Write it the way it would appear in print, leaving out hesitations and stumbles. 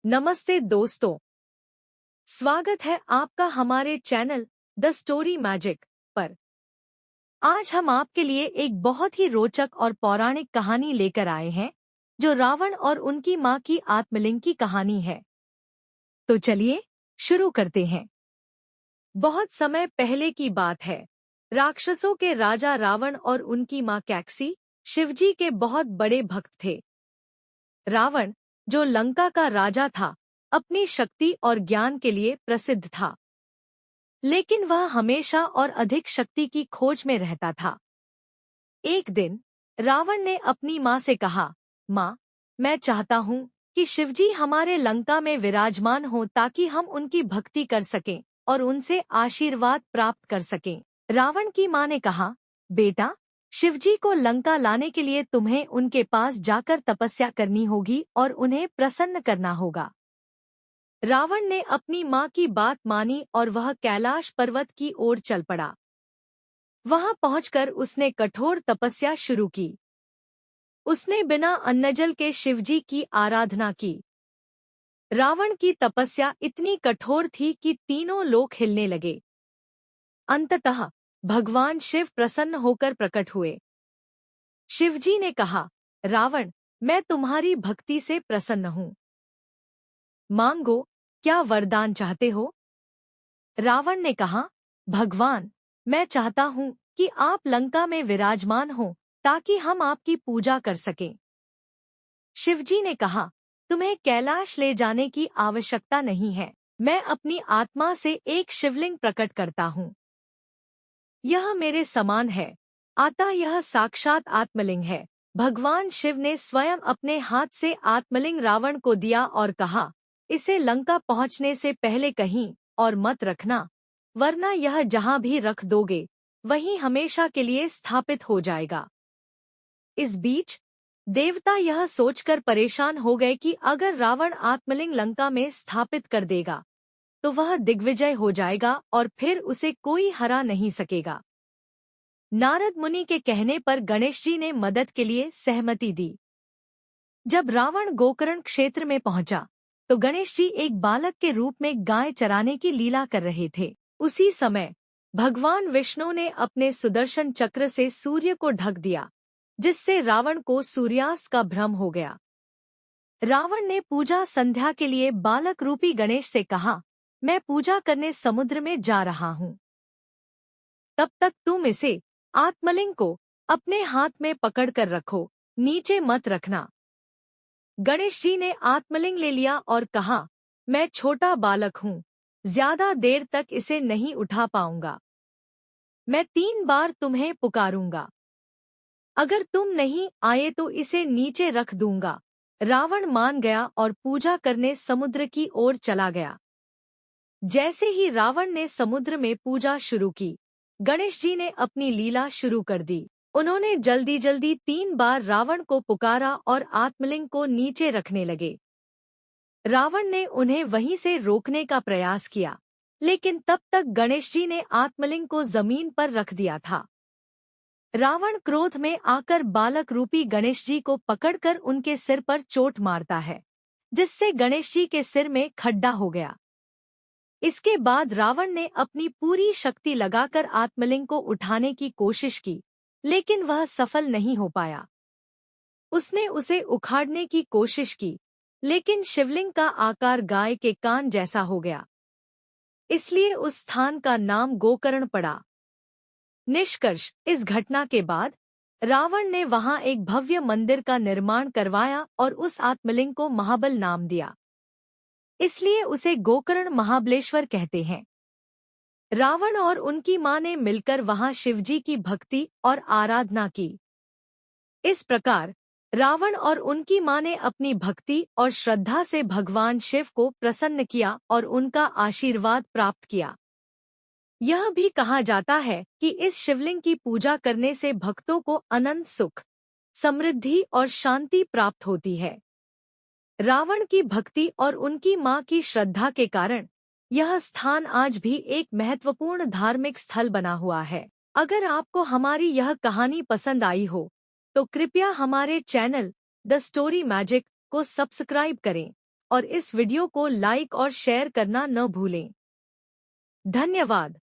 नमस्ते दोस्तों, स्वागत है आपका हमारे चैनल द स्टोरी मैजिक पर। आज हम आपके लिए एक बहुत ही रोचक और पौराणिक कहानी लेकर आए हैं, जो रावण और उनकी मां की आत्मलिंग की कहानी है। तो चलिए शुरू करते हैं। बहुत समय पहले की बात है। राक्षसों के राजा रावण और उनकी मां कैकसी शिवजी के बहुत बड़े भक्त थे। रावण, जो लंका का राजा था, अपनी शक्ति और ज्ञान के लिए प्रसिद्ध था, लेकिन वह हमेशा और अधिक शक्ति की खोज में रहता था। एक दिन रावण ने अपनी मां से कहा, मां, मैं चाहता हूँ कि शिवजी हमारे लंका में विराजमान हो ताकि हम उनकी भक्ति कर सकें और उनसे आशीर्वाद प्राप्त कर सकें। रावण की मां ने कहा, बेटा, शिवजी को लंका लाने के लिए तुम्हें उनके पास जाकर तपस्या करनी होगी और उन्हें प्रसन्न करना होगा। रावण ने अपनी मां की बात मानी और वह कैलाश पर्वत की ओर चल पड़ा। वहां पहुंचकर उसने कठोर तपस्या शुरू की। उसने बिना अन्नजल के शिवजी की आराधना की। रावण की तपस्या इतनी कठोर थी कि तीनों लोक हिलने लगे। अंततः भगवान शिव प्रसन्न होकर प्रकट हुए। शिवजी ने कहा, रावण, मैं तुम्हारी भक्ति से प्रसन्न हूँ। मांगो, क्या वरदान चाहते हो? रावण ने कहा, भगवान, मैं चाहता हूँ कि आप लंका में विराजमान हो ताकि हम आपकी पूजा कर सकें। शिवजी ने कहा, तुम्हें कैलाश ले जाने की आवश्यकता नहीं है। मैं अपनी आत्मा से एक शिवलिंग प्रकट करता हूँ। यह मेरे समान है, अतः यह साक्षात आत्मलिंग है। भगवान शिव ने स्वयं अपने हाथ से आत्मलिंग रावण को दिया और कहा, इसे लंका पहुंचने से पहले कहीं और मत रखना, वरना यह जहां भी रख दोगे वहीं हमेशा के लिए स्थापित हो जाएगा। इस बीच देवता यह सोचकर परेशान हो गए कि अगर रावण आत्मलिंग लंका में स्थापित कर देगा तो वह दिग्विजय हो जाएगा और फिर उसे कोई हरा नहीं सकेगा। नारद मुनि के कहने पर गणेश जी ने मदद के लिए सहमति दी। जब रावण गोकर्ण क्षेत्र में पहुंचा तो गणेश जी एक बालक के रूप में गाय चराने की लीला कर रहे थे। उसी समय भगवान विष्णु ने अपने सुदर्शन चक्र से सूर्य को ढक दिया, जिससे रावण को सूर्यास्त का भ्रम हो गया। रावण ने पूजा संध्या के लिए बालक रूपी गणेश से कहा, मैं पूजा करने समुद्र में जा रहा हूँ। तब तक तुम इसे, आत्मलिंग को, अपने हाथ में पकड़कर रखो, नीचे मत रखना। गणेश जी ने आत्मलिंग ले लिया और कहा, मैं छोटा बालक हूँ, ज्यादा देर तक इसे नहीं उठा पाऊंगा। मैं 3 बार तुम्हें पुकारूंगा। अगर तुम नहीं आए तो इसे नीचे रख दूंगा। रावण मान गया और पूजा करने समुद्र की ओर चला गया। जैसे ही रावण ने समुद्र में पूजा शुरू की, गणेश जी ने अपनी लीला शुरू कर दी। उन्होंने जल्दी जल्दी 3 बार रावण को पुकारा और आत्मलिंग को नीचे रखने लगे। रावण ने उन्हें वहीं से रोकने का प्रयास किया, लेकिन तब तक गणेश जी ने आत्मलिंग को जमीन पर रख दिया था। रावण क्रोध में आकर बालक रूपी गणेश जी को पकड़कर उनके सिर पर चोट मारता है, जिससे गणेश जी के सिर में खड्डा हो गया। इसके बाद रावण ने अपनी पूरी शक्ति लगाकर आत्मलिंग को उठाने की कोशिश की, लेकिन वह सफल नहीं हो पाया। उसने उसे उखाड़ने की कोशिश की, लेकिन शिवलिंग का आकार गाय के कान जैसा हो गया, इसलिए उस स्थान का नाम गोकर्ण पड़ा। निष्कर्ष, इस घटना के बाद रावण ने वहां एक भव्य मंदिर का निर्माण करवाया और उस आत्मलिंग को महाबल नाम दिया, इसलिए उसे गोकर्ण महाबलेश्वर कहते हैं। रावण और उनकी मां ने मिलकर वहां शिवजी की भक्ति और आराधना की। इस प्रकार रावण और उनकी मां ने अपनी भक्ति और श्रद्धा से भगवान शिव को प्रसन्न किया और उनका आशीर्वाद प्राप्त किया। यह भी कहा जाता है कि इस शिवलिंग की पूजा करने से भक्तों को अनंत सुख, समृद्धि और शांति प्राप्त होती है। रावण की भक्ति और उनकी मां की श्रद्धा के कारण यह स्थान आज भी एक महत्वपूर्ण धार्मिक स्थल बना हुआ है। अगर आपको हमारी यह कहानी पसंद आई हो तो कृपया हमारे चैनल द स्टोरी मैजिक को सब्सक्राइब करें और इस वीडियो को लाइक और शेयर करना न भूलें। धन्यवाद।